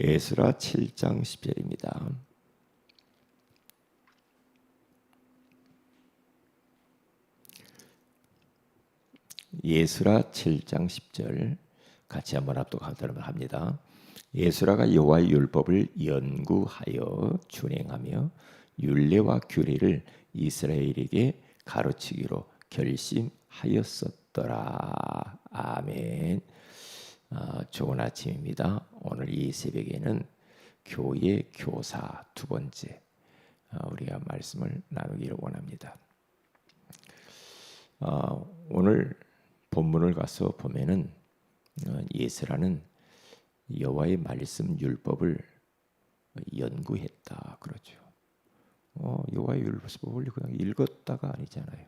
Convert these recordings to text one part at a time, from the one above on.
에스라 7장 10절입니다. 에스라 7장 10절 같이 한번 합독하도록 합니다. 에스라가 여호와의 율법을 연구하여 준행하며 율례와 규례를 이스라엘에게 가르치기로 결심하였었더라. 아멘. 좋은 아침입니다. 오늘 이 새벽에는 교회 교사 두 번째 우리가 말씀을 나누기를 원합니다. 오늘 본문을 가서 보면은 에스라는 여호와의 말씀 율법을 연구했다 그러죠. 여호와의 율법을 그냥 읽었다가 아니잖아요.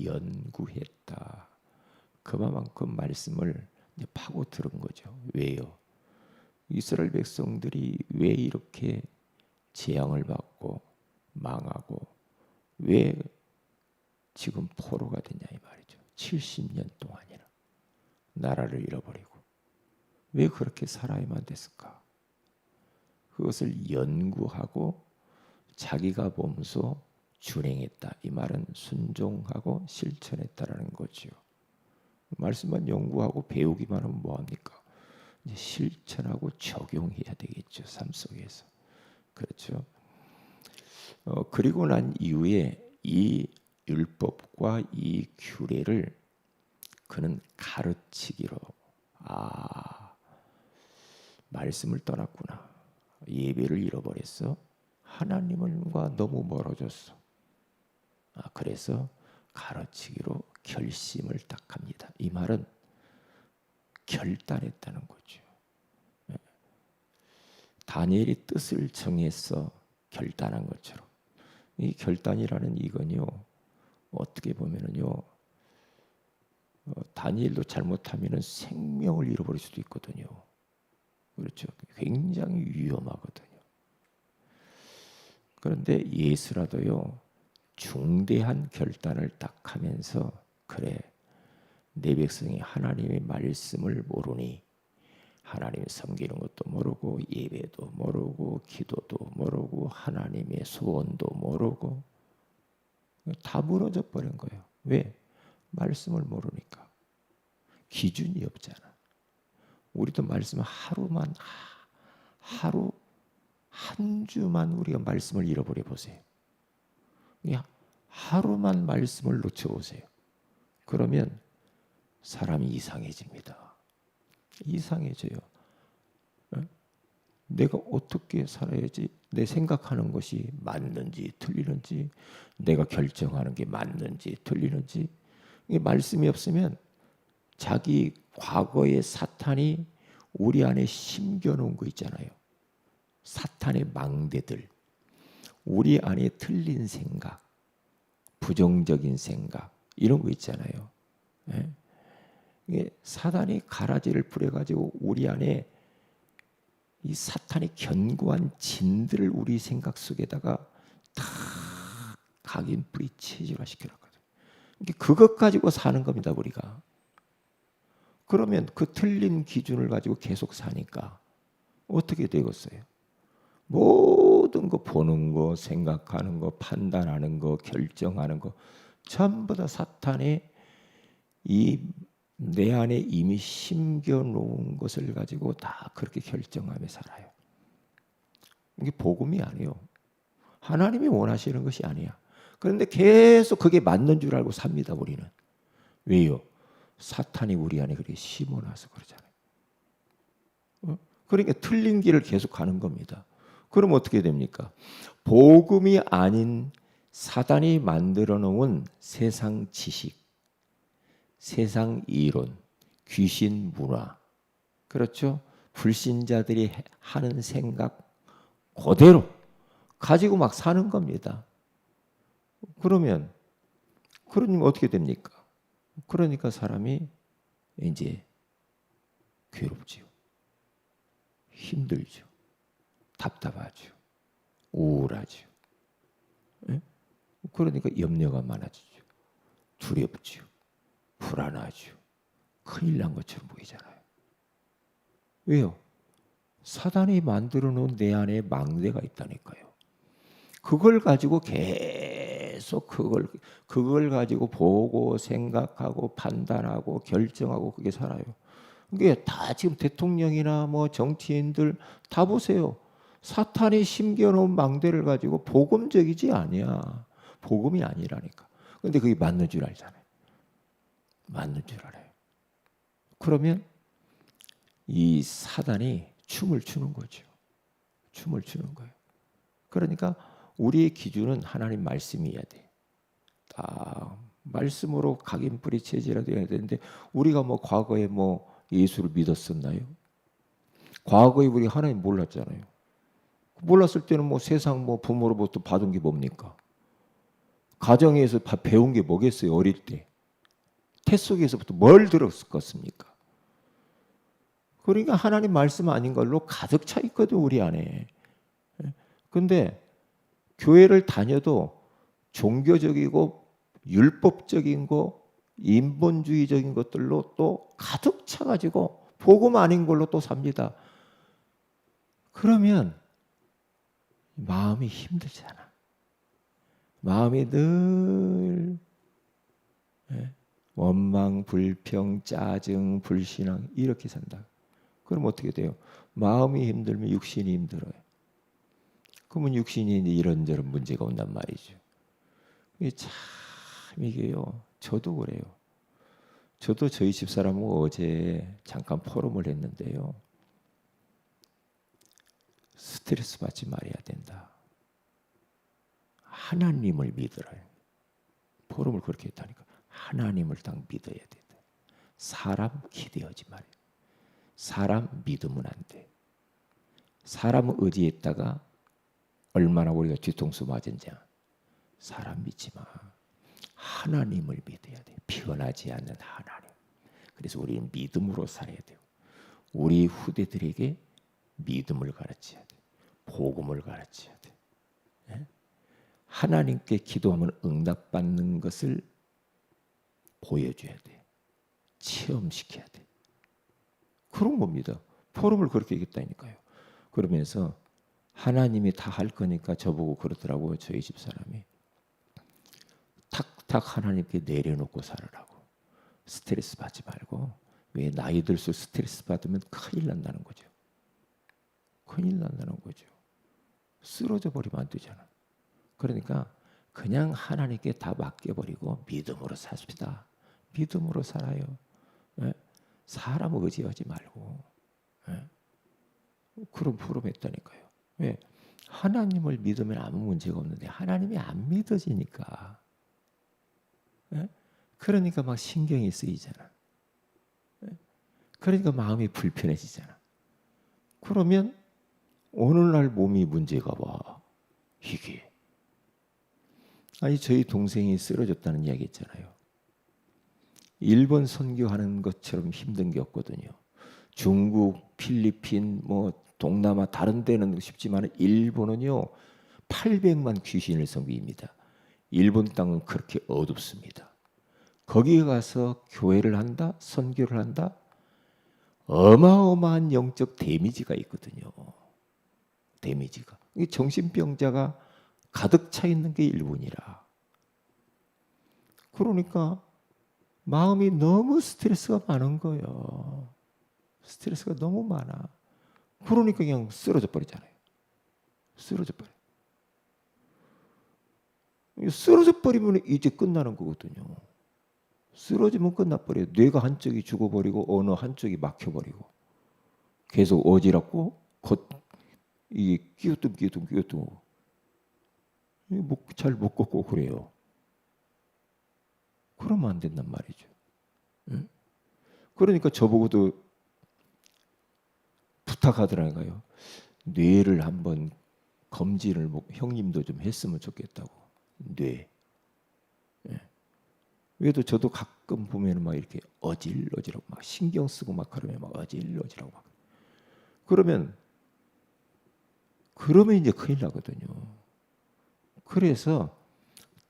연구했다. 그만큼 말씀을 파고 들은 거죠. 왜요? 이스라엘 백성들이 왜 이렇게 재앙을 받고 망하고 왜 지금 포로가 됐냐 이 말이죠. 70년 동안이나 나라를 잃어버리고 왜 그렇게 살아야만 됐을까? 그것을 연구하고 자기가 보면서 준행했다. 이 말은 순종하고 실천했다라는 거죠. 말씀만 연구하고 배우기만 하면 뭐합니까? 이제 실천하고 적용해야 되겠죠. 삶 속에서. 그렇죠. 그리고 난 이후에 이 율법과 이 규례를 그는 가르치기로 말씀을 떠났구나. 예배를 잃어버렸어. 하나님과 너무 멀어졌어. 그래서 가르치기로 결심을 딱 합니다. 이 말은 결단했다는 거죠. 다니엘이 뜻을 정해서 결단한 것처럼 이 결단이라는 이건요. 어떻게 보면은요. 다니엘도 잘못하면은 생명을 잃어버릴 수도 있거든요. 그렇죠. 굉장히 위험하거든요. 그런데 예수라도요. 중대한 결단을 딱 하면서 그래 내 백성이 하나님의 말씀을 모르니 하나님 섬기는 것도 모르고 예배도 모르고 기도도 모르고 하나님의 소원도 모르고 다 무너져 버린 거예요. 왜? 말씀을 모르니까. 기준이 없잖아. 우리도 말씀 하루 한 주만 우리가 말씀을 잃어버려 보세요. 하루만 말씀을 놓쳐보세요. 그러면 사람이 이상해집니다. 이상해져요. 내가 어떻게 살아야지 내 생각하는 것이 맞는지 틀리는지 내가 결정하는 게 맞는지 틀리는지 이 말씀이 없으면 자기 과거의 사탄이 우리 안에 심겨놓은 거 있잖아요. 사탄의 망대들 우리 안에 틀린 생각 부정적인 생각 이런 거 있잖아요. 이게 사단이 가라지를 부려가지고 우리 안에 이 사탄이 견고한 진들을 우리 생각 속에다가 다 각인뿌리 체질화 시켜놨거든요. 그것 가지고 사는 겁니다 우리가. 그러면 그 틀린 기준을 가지고 계속 사니까 어떻게 되겠어요? 모든 거 보는 거, 생각하는 거, 판단하는 거, 결정하는 거 전부 다 사탄의 이 내 안에 이미 심겨 놓은 것을 가지고 다 그렇게 결정하며 살아요. 이게 복음이 아니에요. 하나님이 원하시는 것이 아니야. 그런데 계속 그게 맞는 줄 알고 삽니다 우리는. 왜요? 사탄이 우리 안에 그렇게 심어놔서 그러잖아요. 그러니까 틀린 길을 계속 가는 겁니다. 그럼 어떻게 됩니까? 복음이 아닌 사단이 만들어 놓은 세상 지식, 세상 이론, 귀신 문화, 그렇죠? 불신자들이 하는 생각 그대로 가지고 막 사는 겁니다. 그러면 어떻게 됩니까? 그러니까 사람이 이제 괴롭지요. 힘들죠. 답답하죠. 우울하죠. 그러니까 염려가 많아지죠. 두렵죠. 불안하죠. 큰일 난 것처럼 보이잖아요. 왜요? 사단이 만들어 놓은 내 안에 망대가 있다니까요. 그걸 가지고 계속 그걸 가지고 보고 생각하고 판단하고 결정하고 그게 살아요. 그게 다 지금 대통령이나 뭐 정치인들 다 보세요. 사탄이 심겨놓은 망대를 가지고 복음적이지 아니야. 복음이 아니라니까. 근데 그게 맞는 줄 알잖아요. 맞는 줄 알아요. 그러면 이 사단이 춤을 추는 거죠. 춤을 추는 거예요. 그러니까 우리의 기준은 하나님 말씀이어야 돼. 딱 말씀으로 각인뿌리 체질이라도 해야 되는데 우리가 뭐 과거에 뭐 예수를 믿었었나요? 과거에 우리 하나님 몰랐잖아요. 몰랐을 때는 뭐 세상 뭐 부모로부터 받은 게 뭡니까? 가정에서 배운 게 뭐겠어요? 어릴 때 태 속에서부터 뭘 들었겠습니까? 그러니까 하나님 말씀 아닌 걸로 가득 차 있거든 우리 안에. 근데 교회를 다녀도 종교적이고 율법적인 거, 인본주의적인 것들로 또 가득 차가지고 복음 아닌 걸로 또 삽니다. 그러면 마음이 힘들잖아. 마음이 늘 원망, 불평, 짜증, 불신앙 이렇게 산다. 그럼 어떻게 돼요? 마음이 힘들면 육신이 힘들어요. 그러면 육신이 이런저런 문제가 온단 말이죠. 이게 참 이게요. 저도 그래요. 저도 저희 집사람하고 어제 잠깐 포럼을 했는데요. 스트레스 받지 말아야 된다. 하나님을 믿으라. 포럼을 그렇게 했다니까. 하나님을 딱 믿어야 된다. 사람 기대하지 말아요. 사람 믿으면 안 돼. 사람 의지했다가 얼마나 우리가 뒤통수 맞은지 사람 믿지 마. 하나님을 믿어야 돼. 변하지 않는 하나님. 그래서 우리는 믿음으로 살아야 돼요. 우리 후대들에게 믿음을 가르쳐야 돼. 복음을 가르쳐야 돼. 하나님께 기도하면 응답받는 것을 보여줘야 돼. 체험시켜야 돼. 그런 겁니다. 포럼을 그렇게 얘기했다니까요. 그러면서 하나님이 다 할 거니까 저보고 그러더라고요. 저희 집사람이. 탁탁 하나님께 내려놓고 살으라고. 스트레스 받지 말고. 왜 나이 들수록 스트레스 받으면 큰일 난다는 거죠. 큰일 난다는 거죠. 쓰러져 버리면 안 되잖아. 그러니까 그냥 하나님께 다 맡겨버리고 믿음으로 삽시다. 믿음으로 살아요. 사람 의지하지 말고. 그런 포럼했다니까요. 왜? 하나님을 믿으면 아무 문제가 없는데 하나님이 안 믿어지니까. 그러니까 막 신경이 쓰이잖아. 그러니까 마음이 불편해지잖아. 그러면 오늘날 몸이 문제가 와. 이게. 아니 저희 동생이 쓰러졌다는 이야기 했잖아요. 일본 선교하는 것처럼 힘든 게 없거든요. 중국, 필리핀, 뭐 동남아 다른 데는 쉽지만 일본은요 800만 귀신을 섬깁니다. 일본 땅은 그렇게 어둡습니다. 거기에 가서 교회를 한다, 선교를 한다, 어마어마한 영적 데미지가 있거든요. 데미지가. 정신병자가 가득 차 있는 게 일본이라. 그러니까 마음이 너무 스트레스가 많은 거예요. 스트레스가 너무 많아. 그러니까 그냥 쓰러져 버리잖아요. 쓰러져 버려. 쓰러져 버리면 이제 끝나는 거거든요. 쓰러지면 끝나버려요. 뇌가 한쪽이 죽어버리고 어느 한쪽이 막혀버리고 계속 어지럽고 이게 끼우뚱 잘 못 걷고 그래요. 그러면 안 된단 말이죠. 그러니까 저보고도 부탁하더라고요. 뇌를 한번 검진을 형님도 좀 했으면 좋겠다고. 뇌. 왜도 저도 가끔 보면 막 이렇게 어질어질하고 막 신경 쓰고 막 그러면 막 어질어질하고 막 그러면 이제 큰일 나거든요. 그래서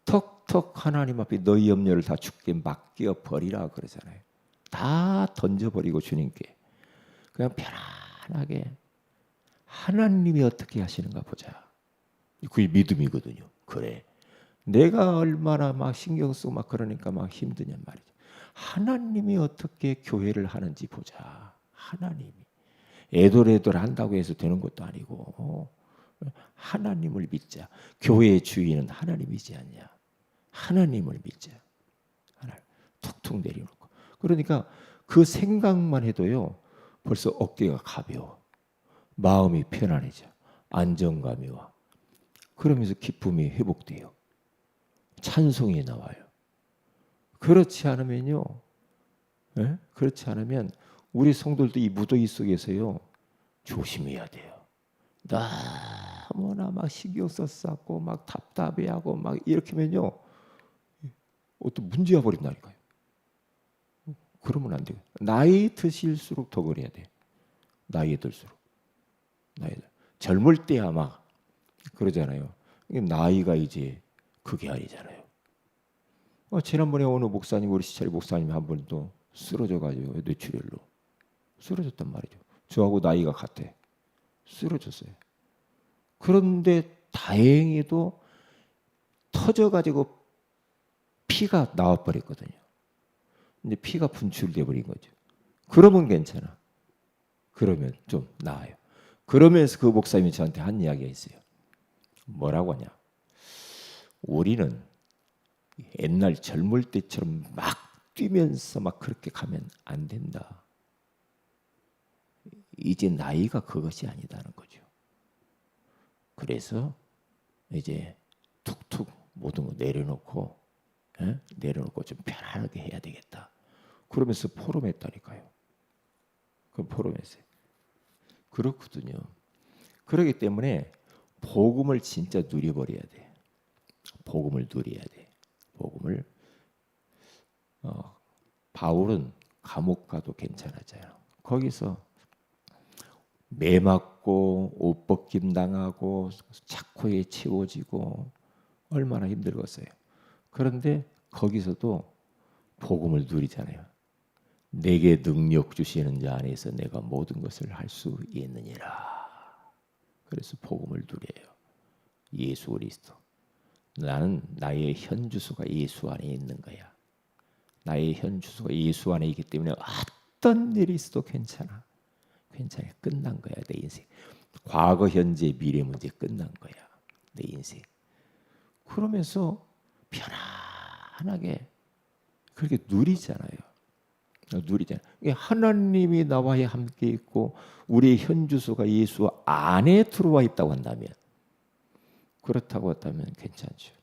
턱턱 하나님 앞에 너희 염려를 다 주께 맡겨 버리라 그러잖아요. 다 던져버리고 주님께 그냥 편안하게 하나님이 어떻게 하시는가 보자. 그게 믿음이거든요. 그래. 내가 얼마나 막 신경 쓰고 막 그러니까 막 힘드냔 말이죠. 하나님이 어떻게 교회를 하는지 보자. 하나님이. 애돌애돌 한다고 해서 되는 것도 아니고 하나님을 믿자. 교회의 주인은 하나님이지 않냐. 하나님을 믿자. 하나님. 툭툭 내려놓고. 그러니까 그 생각만 해도요. 벌써 어깨가 가벼워. 마음이 편안해져. 안정감이 와. 그러면서 기쁨이 회복돼요. 찬송이 나와요. 그렇지 않으면요. 예? 그렇지 않으면 우리 성도들도 이 무더위 속에서요. 조심해야 돼요. 너무나 막 신경 써서 막 답답해하고 막 이렇게 하면요. 어떤 문제가 버린다니까요. 그러면 안 돼요. 나이 드실수록 더 그래야 돼. 나이 들수록. 젊을 때야 막 그러잖아요. 나이가 이제 그게 아니잖아요. 지난번에 어느 목사님, 우리 시찰 목사님 한 분도 쓰러져가지고 뇌출혈로 쓰러졌단 말이죠. 저하고 나이가 같아. 쓰러졌어요. 그런데 다행히도 터져가지고 피가 나와버렸거든요. 근데 피가 분출돼 버린 거죠. 그러면 괜찮아. 그러면 좀 나아요. 그러면서 그 목사님이 저한테 한 이야기가 있어요. 뭐라고 하냐? 우리는 옛날 젊을 때처럼 막 뛰면서 막 그렇게 가면 안 된다. 이제 나이가 그것이 아니다는 거죠. 그래서 이제 툭툭 모든 거 내려놓고 내려놓고 좀 편안하게 해야 되겠다. 그러면서 포럼했다니까요. 그 포럼했어요. 그렇거든요. 그렇기 때문에 복음을 진짜 누려버려야 돼. 복음을 누려야 돼. 복음을 바울은 감옥 가도 괜찮았잖아요. 거기서 매 맞고 옷 벗김 당하고 착고에 채워지고 얼마나 힘들었어요. 그런데 거기서도 복음을 누리잖아요. 내게 능력 주시는 자 안에서 내가 모든 것을 할 수 있느니라. 그래서 복음을 누려요. 예수 그리스도. 나는 나의 현 주소가 예수 안에 있는 거야. 나의 현 주소가 예수 안에 있기 때문에 어떤 일이 있어도 괜찮아. 괜찮아. 끝난 거야 내 인생. 과거, 현재, 미래 문제 끝난 거야 내 인생. 그러면서 편안하게 그렇게 누리잖아요. 누리잖아요. 하나님이 나와 함께 있고 우리의 현 주소가 예수 안에 들어와 있다고 한다면 그렇다고 한다면 괜찮죠.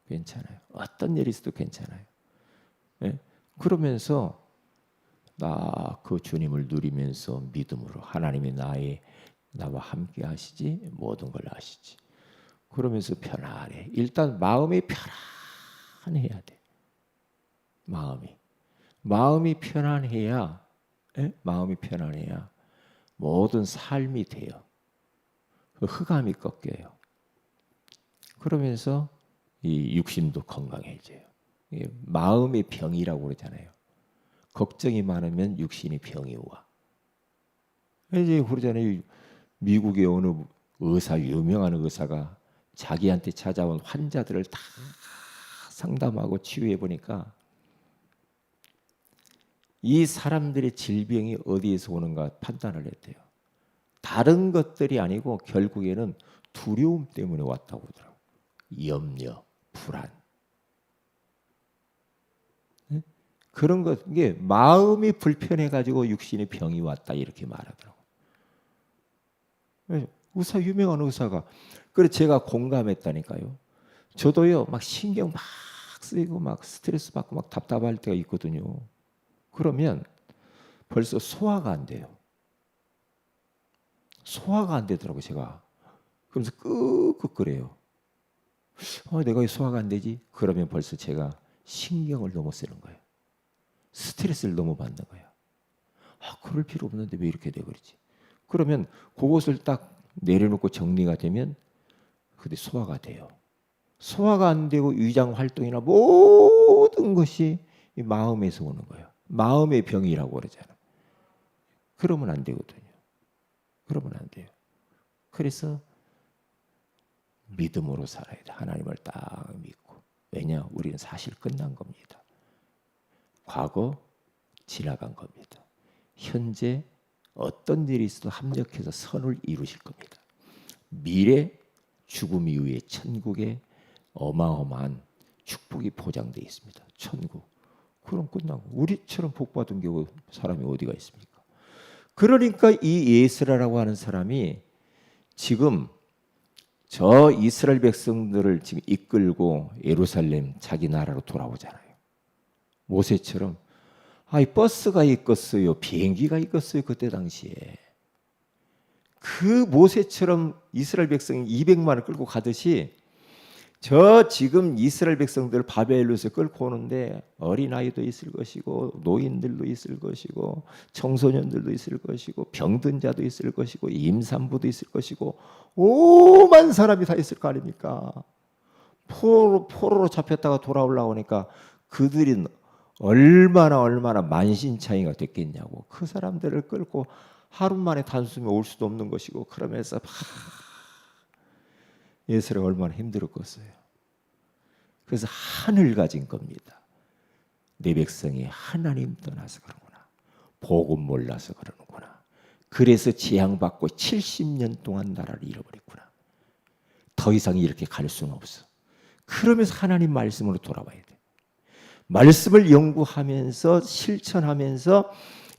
괜찮아요. 어떤 일이 있어도 괜찮아요. 네? 그러면서 나 그 주님을 누리면서 믿음으로 하나님이 나와 함께 하시지 모든 걸 아시지. 그러면서 편안해. 일단 마음이 편안해야 돼. 마음이 편안해야 마음이 편안해야 모든 삶이 돼요. 그 흑암이 꺾여요. 그러면서 이 육신도 건강해져요. 마음의 병이라고 그러잖아요. 걱정이 많으면 육신이 병이 와. 이제 그러잖아요. 미국의 어느 유명한 의사가 자기한테 찾아온 환자들을 다 상담하고 치유해 보니까 이 사람들의 질병이 어디에서 오는가 판단을 했대요. 다른 것들이 아니고 결국에는 두려움 때문에 왔다고 하더라고요. 염려, 불안. 그런 것, 이게 마음이 불편해가지고 육신의 병이 왔다 이렇게 말하더라고요. 의사, 유명한 의사가. 그래서 제가 공감했다니까요. 저도요, 막 신경 막 쓰이고 막 스트레스 받고 막 답답할 때가 있거든요. 그러면 벌써 소화가 안 돼요. 소화가 안 되더라고요, 제가. 그러면서 끄끄거려요. 내가 왜 소화가 안 되지? 그러면 벌써 제가 신경을 너무 쓰는 거예요. 스트레스를 너무 받는 거야. 그럴 필요 없는데 왜 이렇게 돼버리지? 그러면 그것을 딱 내려놓고 정리가 되면 그때 소화가 돼요. 소화가 안 되고 위장 활동이나 모든 것이 이 마음에서 오는 거예요. 마음의 병이라고 그러잖아요. 그러면 안 되거든요. 그러면 안 돼요. 그래서 믿음으로 살아야 돼. 하나님을 딱 믿고. 왜냐? 우리는 사실 끝난 겁니다. 과거 지나간 겁니다. 현재 어떤 일이 있어도 합력해서 선을 이루실 겁니다. 미래 죽음 이후에 천국에 어마어마한 축복이 보장되어 있습니다. 천국. 그럼 끝나고 우리처럼 복받은 경우 사람이 어디가 있습니까? 그러니까 이 예스라라고 하는 사람이 지금 저 이스라엘 백성들을 지금 이끌고 예루살렘 자기 나라로 돌아오잖아요. 모세처럼 버스가 있겠어요, 비행기가 있겠어요. 그때 당시에 그 모세처럼 이스라엘 백성이 200만을 끌고 가듯이 저 지금 이스라엘 백성들 바벨론에서 끌고 오는데 어린아이도 있을 것이고 노인들도 있을 것이고 청소년들도 있을 것이고 병든 자도 있을 것이고 임산부도 있을 것이고 오만 사람이 다 있을 거 아닙니까? 포로로 잡혔다가 돌아오려고 하니까 그들이 얼마나 만신창이가 됐겠냐고. 그 사람들을 끌고 하루 만에 단숨에 올 수도 없는 것이고 그러면서 예수가 얼마나 힘들었겠어요. 그래서 한을 가진 겁니다. 내 백성이 하나님 떠나서 그러구나. 복음 몰라서 그러는구나. 그래서 재앙받고 70년 동안 나라를 잃어버렸구나. 더 이상 이렇게 갈 수는 없어. 그러면서 하나님 말씀으로 돌아와야 돼. 말씀을 연구하면서 실천하면서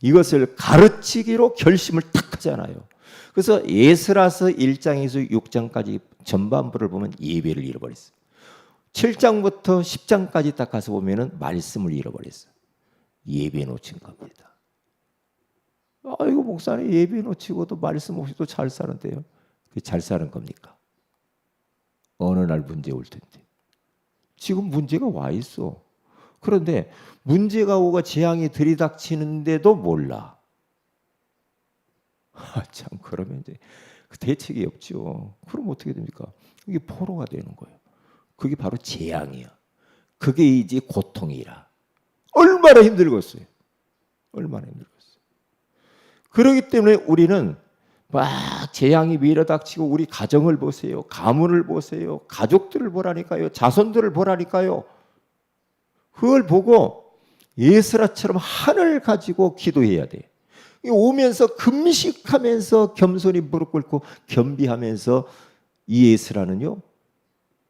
이것을 가르치기로 결심을 딱 하잖아요. 그래서 에스라서 1장에서 6장까지 전반부를 보면 예배를 잃어버렸어요. 7장부터 10장까지 딱 가서 보면은 말씀을 잃어버렸어요. 예배 놓친 겁니다. 아이고 목사님 예배 놓치고도 말씀 없이도 잘 사는데요. 그게 잘 사는 겁니까? 어느 날 문제 올 텐데. 지금 문제가 와 있어. 그런데 문제가 오고 재앙이 들이닥치는데도 몰라. 참 그러면 이제 대책이 없죠. 그럼 어떻게 됩니까? 이게 포로가 되는 거예요. 그게 바로 재앙이야. 그게 이제 고통이라. 얼마나 힘들겠어요. 얼마나 힘들겠어요. 그렇기 때문에 우리는 막 재앙이 밀어닥치고 우리 가정을 보세요. 가문을 보세요. 가족들을 보라니까요. 자손들을 보라니까요. 그걸 보고 예스라처럼 한을 가지고 기도해야 돼. 오면서 금식하면서 겸손히 무릎 꿇고 겸비하면서 이 예스라는요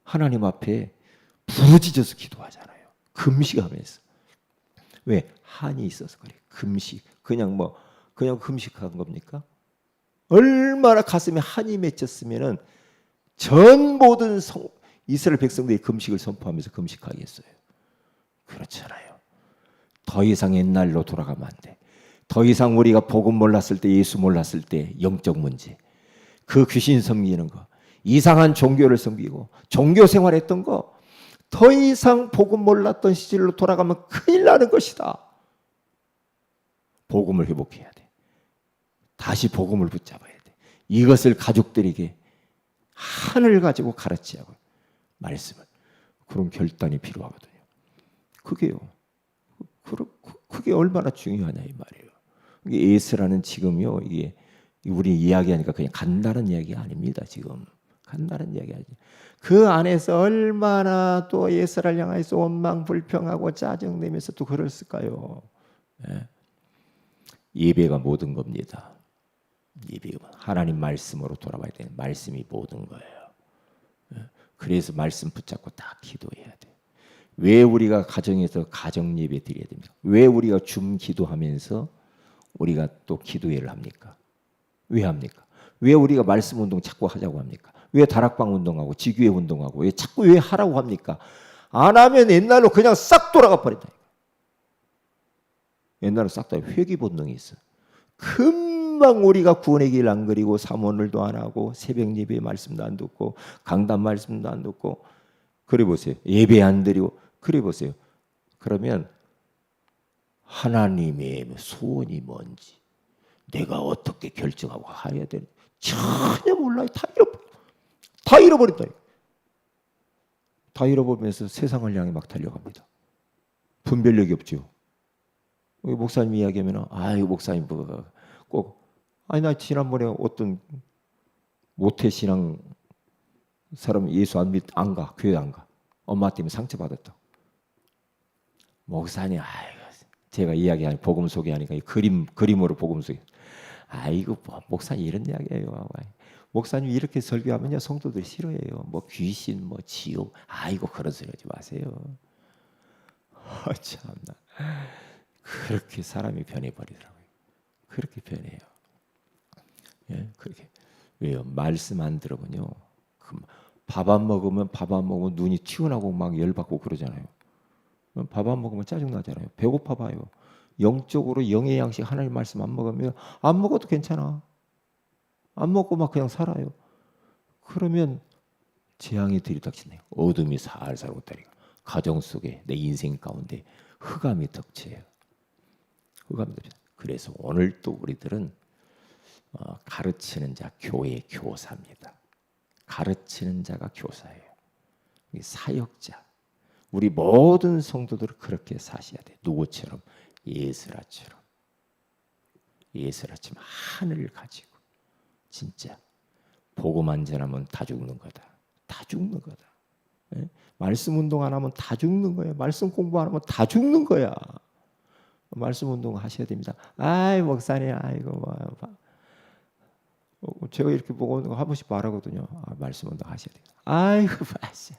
하나님 앞에 부르짖어서 기도하잖아요. 금식하면서. 왜? 한이 있어서 그래. 금식. 그냥 금식한 겁니까? 얼마나 가슴에 한이 맺혔으면은 전 모든 이스라엘 백성들이 금식을 선포하면서 금식하겠어요. 그렇잖아요. 더 이상 옛날로 돌아가면 안 돼. 더 이상 우리가 복음 몰랐을 때, 예수 몰랐을 때 영적 문제, 그 귀신 섬기는 거, 이상한 종교를 섬기고 종교 생활했던 거, 더 이상 복음 몰랐던 시절로 돌아가면 큰일 나는 것이다. 복음을 회복해야 돼. 다시 복음을 붙잡아야 돼. 이것을 가족들에게 한을 가지고 가르치라고 말씀을. 그런 결단이 필요하거든요. 그게 얼마나 중요하냐 이 말이에요. 예스라는 지금요 이게 우리 이야기하니까 그냥 간단한 이야기 아닙니다. 지금 간단한 이야기 아니죠. 그 안에서 얼마나 또 예스라를 향해서 원망 불평하고 짜증내면서 또 그랬을까요? 예. 예배가 모든 겁니다. 예배가 하나님 말씀으로 돌아와야 되는 말씀이 모든 거예요. 예. 그래서 말씀 붙잡고 딱 기도해야 돼. 왜 우리가 가정에서 가정 예배 드려야 됩니까? 왜 우리가 줌 기도하면서 우리가 또 기도회를 합니까? 왜 합니까? 왜 우리가 말씀 운동 자꾸 하자고 합니까? 왜 다락방 운동하고 지교회 운동하고 왜 하라고 합니까? 안 하면 옛날로 그냥 싹 돌아가 버린다. 옛날로 싹 다 회귀 본능이 있어. 금방 우리가 구원의 길 안 그리고 사모늘도 안 하고 새벽 예배 말씀도 안 듣고 강단 말씀도 안 듣고 그래 보세요. 예배 안 드리고 그래 보세요. 그러면 하나님의 소원이 뭔지 내가 어떻게 결정하고 해야 되는지 전혀 몰라요. 다 잃어버린다. 다 잃어버리면서 세상을 향해 막 달려갑니다. 분별력이 없죠. 목사님 이야기하면 목사님 꼭 나 지난번에 어떤 모태신앙 사람 예수 안 가, 교회 안 가. 엄마 때문에 상처받았다. 목사님, 아이고, 제가 이야기하니 복음 소개하니까 이 그림으로 복음 소개. 아이고, 뭐, 목사님 이런 이야기예요. 목사님 이렇게 설교하면요 성도들이 싫어해요. 뭐 귀신, 뭐 지옥, 아이고 그런 소리 하지 마세요. 참나, 그렇게 사람이 변해버리더라고요. 그렇게 변해요. 예, 그렇게. 왜요? 말씀 안 들어보면요. 밥 안 먹으면 눈이 튀어나오고 막 열받고 그러잖아요. 밥 안 먹으면 짜증 나잖아요. 배고파 봐요. 영적으로 영의 양식 하나님 말씀 안 먹으면 안 먹어도 괜찮아. 안 먹고 막 그냥 살아요. 그러면 재앙이 들이닥치네요. 어둠이 살살 오다리가 가정 속에 내 인생 가운데 흑암이 덮쳐요. 흑암이 덮쳐. 그래서 오늘 또 우리들은 가르치는 자 교회 교사입니다. 가르치는 자가 교사예요. 사역자. 우리 모든 성도들은 그렇게 사셔야 돼. 누구처럼? 예스라처럼. 예스라처럼 하늘을 가지고 진짜 복음만 전하면 다 죽는 거다. 다 죽는 거다. 예? 말씀 운동 안 하면 다 죽는 거예요. 말씀 공부 안 하면 다 죽는 거야. 말씀 운동 하셔야 됩니다. 아이 목사님, 아이고 뭐. 제가 이렇게 보고 한 번씩 말하거든요. 말씀 운동 하셔야 돼요. 아이고 마시.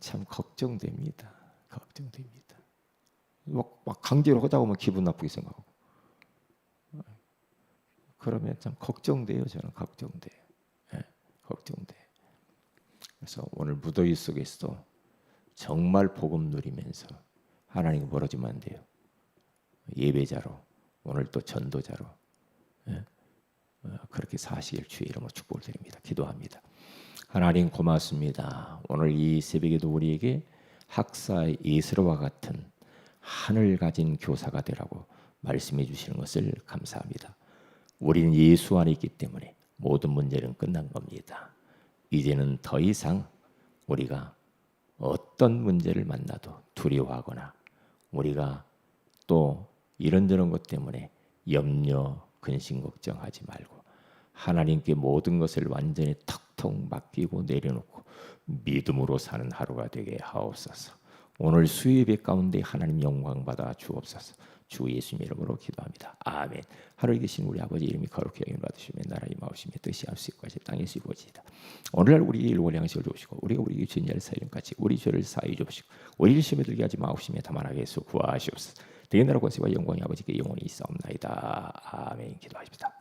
참 걱정됩니다. 걱정됩니다. 막 강제로 하다 보면 기분 나쁘게 생각하고. 그러면 참 걱정돼요. 저는 걱정돼요. 네, 걱정돼. 그래서 오늘 무더위 속에서도 정말 복음 누리면서 하나님과 멀어지면 안 돼요. 예배자로 오늘 또 전도자로 그렇게 사시길 주의 이름으로 축복을 드립니다. 기도합니다. 하나님 고맙습니다. 오늘 이 새벽에도 우리에게 학사의 예수와 같은 하늘 가진 교사가 되라고 말씀해 주시는 것을 감사합니다. 우리는 예수 안에 있기 때문에 모든 문제는 끝난 겁니다. 이제는 더 이상 우리가 어떤 문제를 만나도 두려워하거나 우리가 또 이런저런 것 때문에 염려, 근심 걱정하지 말고 하나님께 모든 것을 완전히 턱턱 맡기고 내려놓고 믿음으로 사는 하루가 되게 하옵소서. 오늘 수요예배 가운데 하나님 영광 받아 주옵소서. 주 예수님 이름으로 기도합니다. 아멘. 하늘에 계신 우리 아버지 이름이 거룩히 여김 받으시며 나라 임하오시며 뜻이 앞서까지 땅에서 이루어지이다. 오늘날 우리에게 일용할 양식을 주시고 우리가 우리에게 죄인 자를 사하는 같이 우리 죄를 사하여 주옵시고 우리를 시험에 들게 하지 마옵시며 다만 악에서 예수 구하시옵소서. 대의 나라 권세와 영광이 아버지께 영원히 있사옵나이다. 아멘. 기도하십시다.